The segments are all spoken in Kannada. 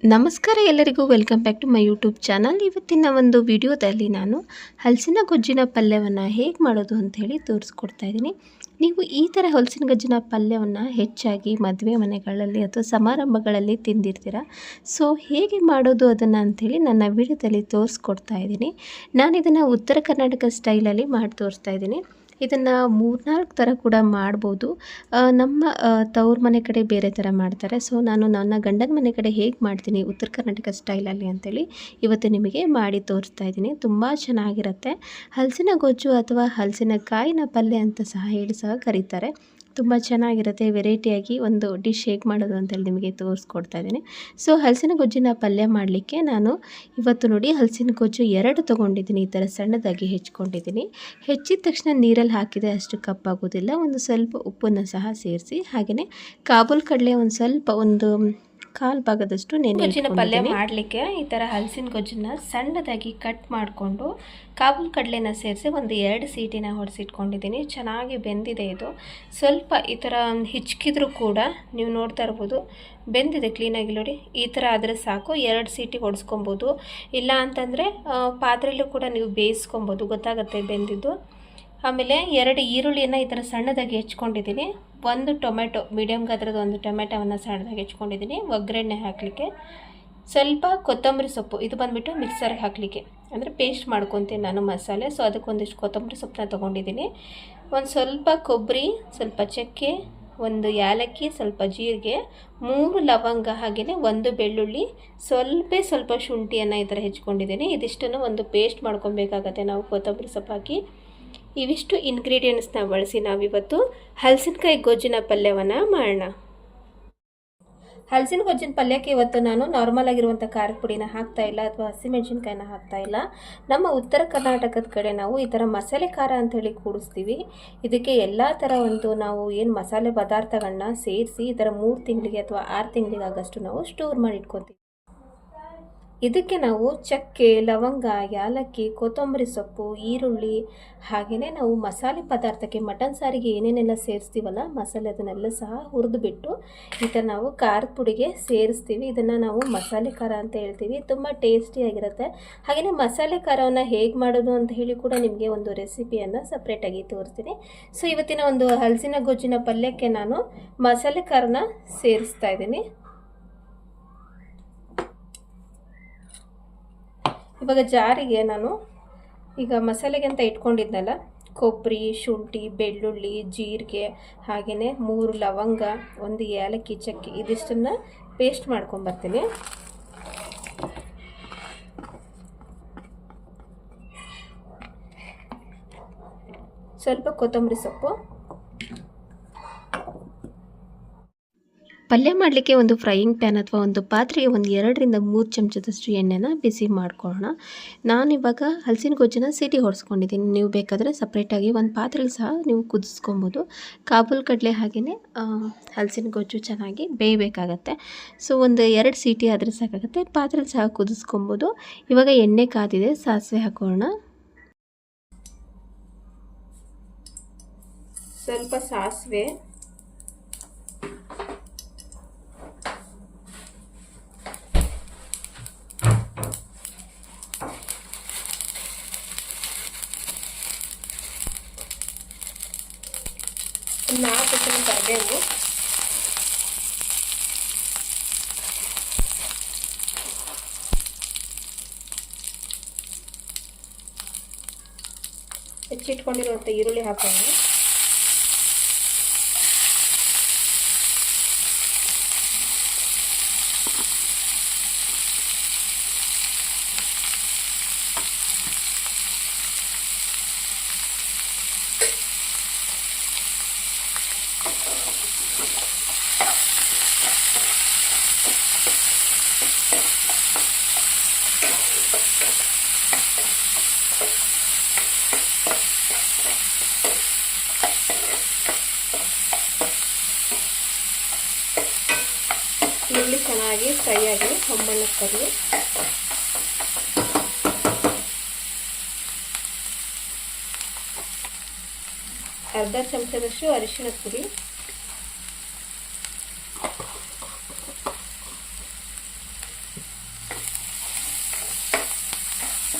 ನಮಸ್ಕಾರ ಎಲ್ಲರಿಗೂ welcome back to my YouTube channel. ಇವತ್ತಿನ ಒಂದು ವಿಡಿಯೋದಲ್ಲಿ ನಾನು ಹಲಸಿನ ಗೊಜ್ಜಿನ ಪಲ್ಯವನ್ನು ಹೇಗೆ ಮಾಡೋದು ಅಂತ ಹೇಳಿ ತೋರಿಸ್ಕೊಡ್ತಾ ಇದ್ದೀನಿ. ನೀವು ಈ ಥರ ಹಲಸಿನ ಗೊಜ್ಜಿನ ಪಲ್ಯವನ್ನು ಹೆಚ್ಚಾಗಿ ಮದುವೆ ಮನೆಗಳಲ್ಲಿ ಅಥವಾ ಸಮಾರಂಭಗಳಲ್ಲಿ ತಿಂದಿರ್ತೀರ. ಸೊ ಹೇಗೆ ಮಾಡೋದು ಅದನ್ನು ಅಂಥೇಳಿ ನನ್ನ ವಿಡಿಯೋದಲ್ಲಿ ತೋರಿಸ್ಕೊಡ್ತಾ ಇದ್ದೀನಿ. ನಾನು ಇದನ್ನು ಉತ್ತರ ಕರ್ನಾಟಕ ಸ್ಟೈಲಲ್ಲಿ ಮಾಡಿ ತೋರಿಸ್ತಾ ಇದ್ದೀನಿ. ಇದನ್ನು 3-4 ಥರ ಕೂಡ ಮಾಡ್ಬೋದು. ನಮ್ಮ ತವ್ರ ಮನೆ ಕಡೆ ಬೇರೆ ಥರ ಮಾಡ್ತಾರೆ. ಸೊ ನಾನು ನನ್ನ ಗಂಡನ ಮನೆ ಕಡೆ ಹೇಗೆ ಮಾಡ್ತೀನಿ ಉತ್ತರ ಕರ್ನಾಟಕ ಸ್ಟೈಲಲ್ಲಿ ಅಂಥೇಳಿ ಇವತ್ತು ನಿಮಗೆ ಮಾಡಿ ತೋರಿಸ್ತಾ ಇದ್ದೀನಿ. ತುಂಬ ಚೆನ್ನಾಗಿರುತ್ತೆ. ಹಲಸಿನ ಗೊಜ್ಜು ಅಥವಾ ಹಲಸಿನಕಾಯಿನ ಪಲ್ಯ ಅಂತ ಸಹ ಕರೀತಾರೆ. ತುಂಬ ಚೆನ್ನಾಗಿರುತ್ತೆ. ವೆರೈಟಿಯಾಗಿ ಒಂದು ಡಿಶ್ ಹೇಗೆ ಮಾಡೋದು ಅಂತೇಳಿ ನಿಮಗೆ ತೋರಿಸ್ಕೊಡ್ತಾ ಇದ್ದೀನಿ. ಸೊ ಹಲಸಿನ ಗೊಜ್ಜಿನ ಪಲ್ಯ ಮಾಡಲಿಕ್ಕೆ ನಾನು ಇವತ್ತು ನೋಡಿ ಹಲಸಿನ ಗೊಜ್ಜು 2 ತೊಗೊಂಡಿದ್ದೀನಿ. ಈ ಥರ ಸಣ್ಣದಾಗಿ ಹೆಚ್ಚಿಕೊಂಡಿದ್ದೀನಿ. ಹೆಚ್ಚಿದ ತಕ್ಷಣ ನೀರಲ್ಲಿ ಹಾಕಿದರೆ ಅಷ್ಟು ಕಪ್ಪಾಗೋದಿಲ್ಲ. ಒಂದು ಸ್ವಲ್ಪ ಉಪ್ಪನ್ನು ಸಹ ಸೇರಿಸಿ, ಹಾಗೆಯೇ ಕಾಬೂಲ್ ಕಡಲೆ ಒಂದು ಸ್ವಲ್ಪ ಒಂದು 1/4 ಭಾಗದಷ್ಟು ಗೊಜ್ಜಿನ ಪಲ್ಯ ಮಾಡಲಿಕ್ಕೆ ಈ ಥರ ಹಲಸಿನ ಗೊಜ್ಜನ್ನ ಸಣ್ಣದಾಗಿ ಕಟ್ ಮಾಡಿಕೊಂಡು ಕಾಬೂಲ್ ಕಡಲೆನ ಸೇರಿಸಿ ಒಂದು 2 ಸೀಟಿನ ಹೊಡೆಸಿಟ್ಕೊಂಡಿದ್ದೀನಿ. ಚೆನ್ನಾಗಿ ಬೆಂದಿದೆ. ಇದು ಸ್ವಲ್ಪ ಈ ಥರ ಹಿಚ್ಕಿದ್ರೂ ಕೂಡ ನೀವು ನೋಡ್ತಾ ಇರ್ಬೋದು ಬೆಂದಿದೆ ಕ್ಲೀನಾಗಿ. ನೋಡಿ ಈ ಥರ ಆದರೆ ಸಾಕು. 2 ಸೀಟಿ ಹೊಡೆಸ್ಕೊಬೋದು. ಇಲ್ಲ ಅಂತಂದರೆ ಪಾತ್ರೆಯಲ್ಲೂ ಕೂಡ ನೀವು ಬೇಯಿಸ್ಕೊಬೋದು, ಗೊತ್ತಾಗುತ್ತೆ ಬೆಂದಿದ್ದು. ಆಮೇಲೆ 2 ಈರುಳ್ಳಿಯನ್ನು ಈ ಥರ ಸಣ್ಣದಾಗಿ ಹೆಚ್ಕೊಂಡಿದ್ದೀನಿ. 1 ಟೊಮೆಟೊ ಮೀಡಿಯಮ್ ಗಾತ್ರದ 1 ಟೊಮೆಟೊವನ್ನು ಸಣ್ಣದಾಗಿ ಹೆಚ್ಕೊಂಡಿದ್ದೀನಿ ಒಗ್ಗರಣೆ ಹಾಕಲಿಕ್ಕೆ. ಸ್ವಲ್ಪ ಕೊತ್ತಂಬರಿ ಸೊಪ್ಪು, ಇದು ಬಂದುಬಿಟ್ಟು ಮಿಕ್ಸರ್ಗೆ ಹಾಕಲಿಕ್ಕೆ, ಅಂದರೆ ಪೇಸ್ಟ್ ಮಾಡ್ಕೊತೀನಿ ನಾನು ಮಸಾಲೆ. ಸೊ ಅದಕ್ಕೊಂದಿಷ್ಟು ಕೊತ್ತಂಬರಿ ಸೊಪ್ಪನ್ನ ತೊಗೊಂಡಿದ್ದೀನಿ. ಒಂದು ಸ್ವಲ್ಪ ಕೊಬ್ಬರಿ, ಸ್ವಲ್ಪ ಚಕ್ಕೆ, 1 ಏಲಕ್ಕಿ, ಸ್ವಲ್ಪ ಜೀರಿಗೆ, 3 ಲವಂಗ, ಹಾಗೆಯೇ 1 ಬೆಳ್ಳುಳ್ಳಿ, ಸ್ವಲ್ಪ ಶುಂಠಿಯನ್ನು ಈ ಥರ ಹೆಚ್ಕೊಂಡಿದ್ದೀನಿ. ಇದಿಷ್ಟನ್ನು ಒಂದು ಪೇಸ್ಟ್ ಮಾಡ್ಕೊಬೇಕಾಗತ್ತೆ ನಾವು ಕೊತ್ತಂಬರಿ ಸೊಪ್ಪು ಹಾಕಿ. ಇವಿಷ್ಟು ಇಂಗ್ರೀಡಿಯೆಂಟ್ಸ್ನ ಬಳಸಿ ನಾವಿವತ್ತು ಹಲಸಿನಕಾಯಿ ಗೊಜ್ಜಿನ ಪಲ್ಯವನ್ನು ಮಾಡೋಣ. ಹಲಸಿನ ಗೊಜ್ಜಿನ ಪಲ್ಯಕ್ಕೆ ಇವತ್ತು ನಾನು ನಾರ್ಮಲ್ ಆಗಿರುವಂಥ ಖಾರದ ಪುಡಿನ ಹಾಕ್ತಾ ಇಲ್ಲ ಅಥವಾ ಹಸಿಮೆಣಸಿನ್ಕಾಯಿನ ಹಾಕ್ತಾ ಇಲ್ಲ. ನಮ್ಮ ಉತ್ತರ ಕರ್ನಾಟಕದ ಕಡೆ ನಾವು ಈ ಥರ ಮಸಾಲೆ ಖಾರ ಅಂಥೇಳಿ ಕೂಡಿಸ್ತೀವಿ. ಇದಕ್ಕೆ ಎಲ್ಲ ಥರ ಒಂದು ನಾವು ಏನು ಮಸಾಲೆ ಪದಾರ್ಥಗಳನ್ನ ಸೇರಿಸಿ ಈ ಥರ 3 ತಿಂಗಳಿಗೆ ಅಥವಾ 6 ತಿಂಗಳಿಗೆ ಆಗಷ್ಟು ನಾವು ಸ್ಟೋರ್ ಮಾಡಿ ಇಟ್ಕೊತೀವಿ. ಇದಕ್ಕೆ ನಾವು ಚಕ್ಕೆ, ಲವಂಗ, ಯಾಲಕ್ಕಿ, ಕೊತ್ತಂಬರಿ ಸೊಪ್ಪು, ಈರುಳ್ಳಿ, ಹಾಗೆಯೇ ನಾವು ಮಸಾಲೆ ಪದಾರ್ಥಕ್ಕೆ ಮಟನ್ ಸಾರಿಗೆ ಏನೇನೆಲ್ಲ ಸೇರಿಸ್ತೀವಲ್ಲ ಮಸಾಲೆ, ಅದನ್ನೆಲ್ಲ ಸಹ ಹುರಿದುಬಿಟ್ಟು ಈ ಥರ ನಾವು ಖಾರದ ಪುಡಿಗೆ ಸೇರಿಸ್ತೀವಿ. ಇದನ್ನು ನಾವು ಮಸಾಲೆ ಖಾರ ಅಂತ ಹೇಳ್ತೀವಿ. ತುಂಬ ಟೇಸ್ಟಿಯಾಗಿರುತ್ತೆ. ಹಾಗೆಯೇ ಮಸಾಲೆ ಖಾರವನ್ನು ಹೇಗೆ ಮಾಡೋದು ಅಂತ ಹೇಳಿ ಕೂಡ ನಿಮಗೆ ಒಂದು ರೆಸಿಪಿಯನ್ನು ಸಪ್ರೇಟಾಗಿ ತೋರಿಸ್ತೀನಿ. ಸೊ ಇವತ್ತಿನ ಒಂದು ಹಲಸಿನ ಗೊಜ್ಜಿನ ಪಲ್ಯಕ್ಕೆ ನಾನು ಮಸಾಲೆ ಖಾರನ ಸೇರಿಸ್ತಾ ಇದ್ದೀನಿ. ಇವಾಗ ಜಾರಿಗೆ ನಾನು ಈಗ ಮಸಾಲೆಗೆ ಅಂತ ಇಟ್ಕೊಂಡಿದ್ನಲ್ಲ, ಕೊಬ್ಬರಿ, ಶುಂಠಿ, ಬೆಳ್ಳುಳ್ಳಿ, ಜೀರಿಗೆ, ಹಾಗೆಯೇ 3 ಲವಂಗ, 1 ಏಲಕ್ಕಿ, ಚಕ್ಕೆ, ಇದಿಷ್ಟನ್ನು ಪೇಸ್ಟ್ ಮಾಡ್ಕೊಂಬರ್ತೀನಿ. ಸ್ವಲ್ಪ ಕೊತ್ತಂಬರಿ ಸೊಪ್ಪು. ಪಲ್ಯ ಮಾಡಲಿಕ್ಕೆ ಒಂದು ಫ್ರೈಯಿಂಗ್ ಪ್ಯಾನ್ ಅಥವಾ ಒಂದು ಪಾತ್ರೆಗೆ ಒಂದು 2-3 ಚಮಚದಷ್ಟು ಎಣ್ಣೆನ ಬಿಸಿ ಮಾಡ್ಕೊಳ್ಳೋಣ. ನಾನಿವಾಗ ಹಲಸಿನ ಗೊಜ್ಜನ್ನ ಸಿಟಿ ಹೊಡೆಸ್ಕೊಂಡಿದ್ದೀನಿ. ನೀವು ಬೇಕಾದರೆ ಸಪ್ರೇಟಾಗಿ ಒಂದು ಪಾತ್ರೆಯಲ್ಲಿ ಸಹ ನೀವು ಕುದಿಸ್ಕೊಬೋದು. ಕಾಬೂಲ್ ಕಡಲೆ ಹಾಗೆಯೇ ಹಲಸಿನ ಗೊಜ್ಜು ಚೆನ್ನಾಗಿ ಬೇಯಬೇಕಾಗತ್ತೆ. ಸೊ ಒಂದು 2 ಸೀಟಿ ಆದರೆ ಸಾಕಾಗುತ್ತೆ. ಪಾತ್ರೆಯಲ್ಲಿ ಸಹ ಕುದಿಸ್ಕೊಬೋದು. ಇವಾಗ ಎಣ್ಣೆ ಕಾದಿದೆ, ಸಾಸಿವೆ ಹಾಕೋಣ. ಸ್ವಲ್ಪ ಸಾಸಿವೆ, ಕರಿಬೇವು, ಹೆಚ್ಚಿಟ್ಕೊಂಡಿರುವಂಥ ಈರುಳ್ಳಿ ಹಾಕೋಣ. ಈರುಳ್ಳಿ ಚೆನ್ನಾಗಿ ಫ್ರೈ ಆಗಿ ಹೊಂಬಣ್ಣಕ್ಕೆ ಬರಲಿ. ಅರ್ಧ ಚಮಚದಷ್ಟು ಅರಿಶಿಣ ಪುಡಿ,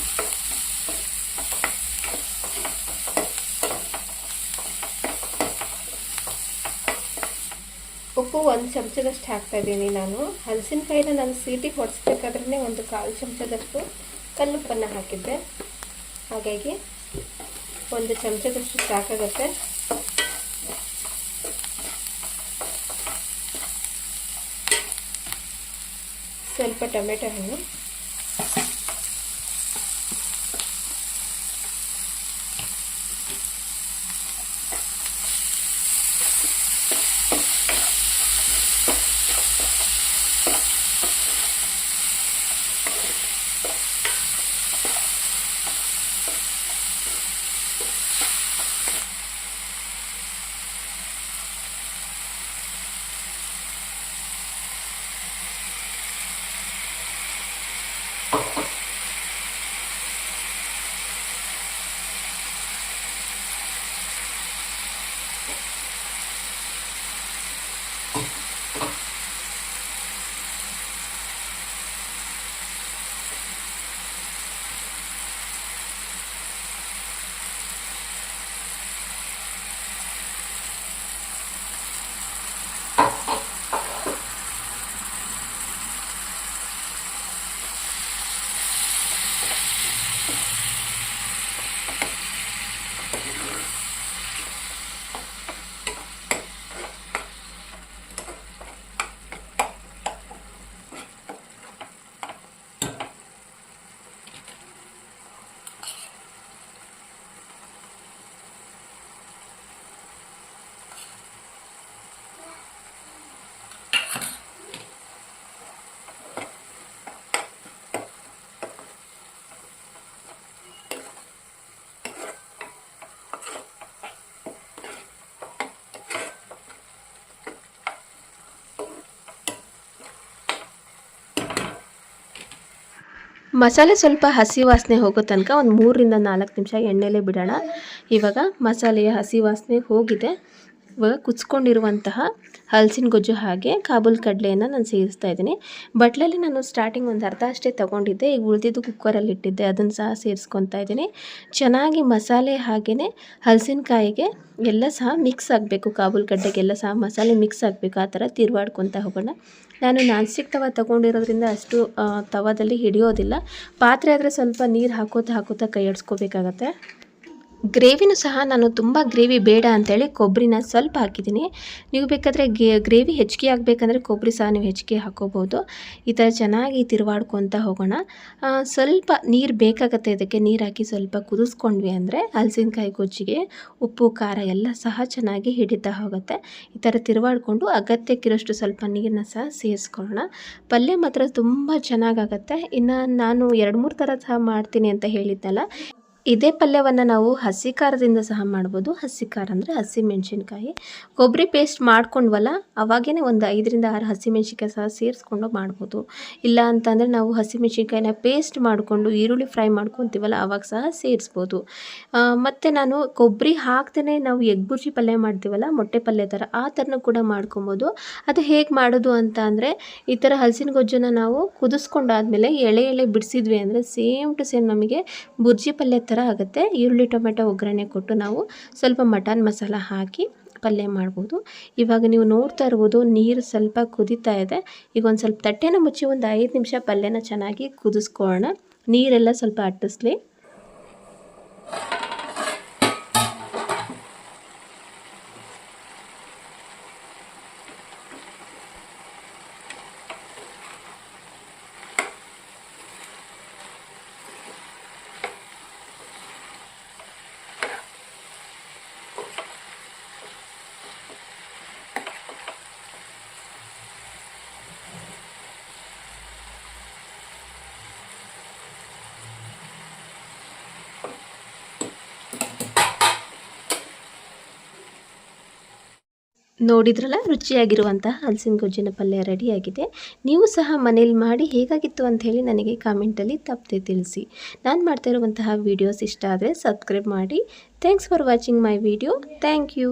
1 ಚಮಚದಷ್ಟು ಹಾಕ್ತಾಯಿದ್ದೀನಿ ನಾನು. ಹಲಸಿನಕಾಯಿನ ನಾನು ಸೀಟಿಗೆ ಹೊಡಿಸ್ಬೇಕಾದ್ರೆ ಒಂದು 1/4 ಚಮಚದಷ್ಟು ಕಲ್ಲುಪ್ಪನ್ನು ಹಾಕಿದ್ದೆ, ಹಾಗಾಗಿ 1 ಚಮಚದಷ್ಟು ಸಾಕಾಗುತ್ತೆ. ಸ್ವಲ್ಪ ಟೊಮೆಟೊ ಹಣ್ಣು, ಮಸಾಲೆ ಸ್ವಲ್ಪ ಹಸಿ ವಾಸನೆ ಹೋಗೋ ತನಕ ಒಂದು 3 ರಿಂದ 4 ನಿಮಿಷ ಎಣ್ಣೆಲೇ ಬಿಡೋಣ. ಇವಾಗ ಮಸಾಲೆಯ ಹಸಿ ವಾಸನೆ ಹೋಗಿದೆ. ಇವಾಗ ಕುಚ್ಕೊಂಡಿರುವಂತಹ ಹಲಸಿನ ಗೊಜ್ಜು ಹಾಗೆ ಕಾಬೂಲ್ ಕಡಲೆಯನ್ನು ನಾನು ಸೇರಿಸ್ತಾ ಇದ್ದೀನಿ. ಬಟ್ಲಲ್ಲಿ ನಾನು ಸ್ಟಾರ್ಟಿಂಗ್ ಒಂದು ಅರ್ಧ ಅಷ್ಟೇ ತೊಗೊಂಡಿದ್ದೆ, ಈಗ ಉಳಿದಿದ್ದು ಕುಕ್ಕರಲ್ಲಿ ಇಟ್ಟಿದ್ದೆ, ಅದನ್ನು ಸಹ ಸೇರಿಸ್ಕೊತಾ ಇದ್ದೀನಿ. ಚೆನ್ನಾಗಿ ಮಸಾಲೆ ಹಾಗೆಯೇ ಹಲಸಿನಕಾಯಿಗೆ ಎಲ್ಲ ಸಹ ಮಿಕ್ಸ್ ಆಗಬೇಕು, ಕಾಬೂಲ್ ಗಡ್ಡೆಗೆಲ್ಲ ಸಹ ಮಸಾಲೆ ಮಿಕ್ಸ್ ಆಗಬೇಕು. ಆ ಥರ ತಿರುವಾಡ್ಕೊತಾ ಹೋಗೋಣ. ನಾನು ನಾನ್ ಸ್ಟಿಕ್ ತವ ತೊಗೊಂಡಿರೋದ್ರಿಂದ ಅಷ್ಟು ತವದಲ್ಲಿ ಹಿಡಿಯೋದಿಲ್ಲ. ಪಾತ್ರೆ ಆದರೆ ಸ್ವಲ್ಪ ನೀರು ಹಾಕೋತಾ ಕೈ ಆಡಿಸ್ಕೋಬೇಕಾಗತ್ತೆ. ಗ್ರೇವಿನೂ ಸಹ ನಾನು ತುಂಬ ಗ್ರೇವಿ ಬೇಡ ಅಂಥೇಳಿ ಕೊಬ್ಬರಿನ ಸ್ವಲ್ಪ ಹಾಕಿದ್ದೀನಿ. ನೀವು ಬೇಕಾದರೆ ಗ್ರೇವಿ ಹೆಚ್ಚಿಗೆ ಆಗಬೇಕಂದ್ರೆ ಕೊಬ್ಬರಿ ಸಹ ನೀವು ಹೆಚ್ಚಿಗೆ ಹಾಕೋಬೋದು. ಈ ಥರ ಚೆನ್ನಾಗಿ ತಿರುವಾಡ್ಕೊತಾ ಹೋಗೋಣ. ಸ್ವಲ್ಪ ನೀರು ಬೇಕಾಗತ್ತೆ. ಇದಕ್ಕೆ ನೀರು ಹಾಕಿ ಸ್ವಲ್ಪ ಕುದಿಸ್ಕೊಂಡ್ವಿ ಅಂದರೆ ಹಲಸಿನಕಾಯಿ ಗೊಜ್ಜಿಗೆ ಉಪ್ಪು ಖಾರ ಎಲ್ಲ ಸಹ ಚೆನ್ನಾಗಿ ಹಿಡಿತಾ ಹೋಗುತ್ತೆ. ಈ ಥರ ತಿರುವಾಡಿಕೊಂಡು ಅಗತ್ಯಕ್ಕಿರೋಷ್ಟು ಸ್ವಲ್ಪ ನೀರನ್ನ ಸಹ ಸೇರಿಸ್ಕೊಳ್ಳೋಣ. ಪಲ್ಯ ಮಾತ್ರ ತುಂಬ ಚೆನ್ನಾಗಾಗತ್ತೆ. ಇನ್ನು ನಾನು 2-3 ಥರ ಸಹ ಮಾಡ್ತೀನಿ ಅಂತ ಹೇಳಿದ್ನಲ್ಲ, ಇದೇ ಪಲ್ಯವನ್ನು ನಾವು ಹಸಿ ಖಾರದಿಂದ ಸಹ ಮಾಡ್ಬೋದು. ಹಸಿ ಖಾರ ಅಂದರೆ ಹಸಿಮೆಣ್ಸಿನ್ಕಾಯಿ ಕೊಬ್ಬರಿ ಪೇಸ್ಟ್ ಮಾಡ್ಕೊಂಡ್ವಲ್ಲ, ಅವಾಗೇ ಒಂದು 5 ರಿಂದ 6 ಹಸಿಮೆಣ್ಸಿನ್ಕಾಯಿ ಸಹ ಸೇರಿಸ್ಕೊಂಡು ಮಾಡ್ಬೋದು. ಇಲ್ಲ ಅಂತಂದರೆ ನಾವು ಹಸಿಮೆಣ್ಸಿನ್ಕಾಯಿನ ಪೇಸ್ಟ್ ಮಾಡಿಕೊಂಡು ಈರುಳ್ಳಿ ಫ್ರೈ ಮಾಡ್ಕೊತೀವಲ್ಲ, ಅವಾಗ ಸಹ ಸೇರಿಸ್ಬೋದು. ಮತ್ತು ನಾನು ಕೊಬ್ಬರಿ ಹಾಕ್ದೇ ನಾವು ಎಗ್ ಬುರ್ಜಿ ಪಲ್ಯ ಮಾಡ್ತೀವಲ್ಲ, ಮೊಟ್ಟೆ ಪಲ್ಯ ಥರ, ಆ ಥರನೂ ಕೂಡ ಮಾಡ್ಕೊಬೋದು. ಅದು ಹೇಗೆ ಮಾಡೋದು ಅಂತ ಅಂದರೆ, ಈ ಥರ ಹಲಸಿನ ಗೊಜ್ಜನ್ನು ನಾವು ಕುದಿಸ್ಕೊಂಡಾದ್ಮೇಲೆ ಎಳೆ ಬಿಡಿಸಿದ್ವಿ ಅಂದರೆ ಸೇಮ್ ಟು ಸೇಮ್ ನಮಗೆ ಬುರ್ಜಿ ಪಲ್ಯ ಥರ ಆಗುತ್ತೆ. ಈರುಳ್ಳಿ ಟೊಮೆಟೊ ಒಗ್ಗರಣೆ ಕೊಟ್ಟು ನಾವು ಸ್ವಲ್ಪ ಮಟನ್ ಮಸಾಲ ಹಾಕಿ ಪಲ್ಯ ಮಾಡ್ಬೋದು. ಇವಾಗ ನೀವು ನೋಡ್ತಾ ಇರ್ಬೋದು, ನೀರು ಸ್ವಲ್ಪ ಕುದೀತಾ ಇದೆ. ಈಗ ಒಂದು ಸ್ವಲ್ಪ ತಟ್ಟೆನ ಮುಚ್ಚಿ ಒಂದು 5 ನಿಮಿಷ ಪಲ್ಯನ ಚೆನ್ನಾಗಿ ಕುದಿಸ್ಕೊಳ್ಳೋಣ. ನೀರೆಲ್ಲ ಸ್ವಲ್ಪ ಅಟ್ಟಿಸ್ಲಿ. ನೋಡಿದ್ರಲ್ಲ, ರುಚಿಯಾಗಿರುವಂತಹ ಹಲಸಿನ ಗೊಜ್ಜಿನ ಪಲ್ಯ ರೆಡಿಯಾಗಿದೆ. ನೀವು ಸಹ ಮನೇಲಿ ಮಾಡಿ ಹೇಗಾಗಿತ್ತು ಅಂತ ಹೇಳಿ ನನಗೆ ಕಾಮೆಂಟಲ್ಲಿ ತಪ್ಪದೆ ತಿಳಿಸಿ. ನಾನು ಮಾಡ್ತಾ ಇರುವಂತಹ ವೀಡಿಯೋಸ್ ಇಷ್ಟ ಆದರೆ ಸಬ್ಸ್ಕ್ರೈಬ್ ಮಾಡಿ. Thanks for watching my video. Thank you.